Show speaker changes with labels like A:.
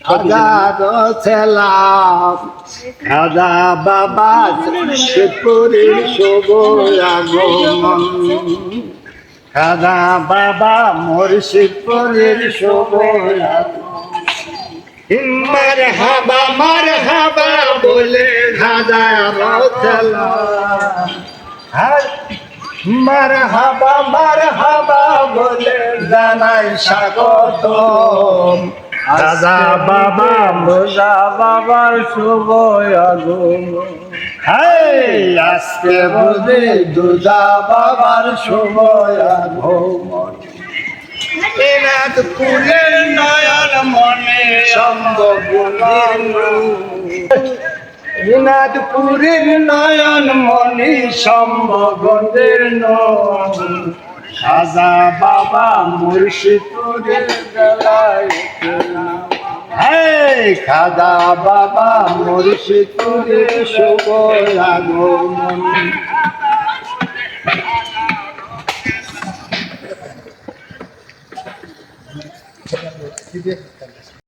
A: হাজারো ছেলাম খাজা বাবা মুর্শিদপুরের শুভ আগমন খাজা বাবা মুর্শিদপুরের শুভ মার হাবা বলে হাজারো ছেলাম মার হাবা বলে জানাই স্বাগত রাজা বাবা মোজা বাবার শুভ আগমন আজকে বুঝি দুজা বাবার শুভ আগমন এনাদপুরের নয়ন মনে এনাদপুরের নয়ন মনে সম্ভগণের খাজা বাবা মুর্শিদপুরের গলায় খাজা বাবা মুর্শিদপুরের শুভ আগমন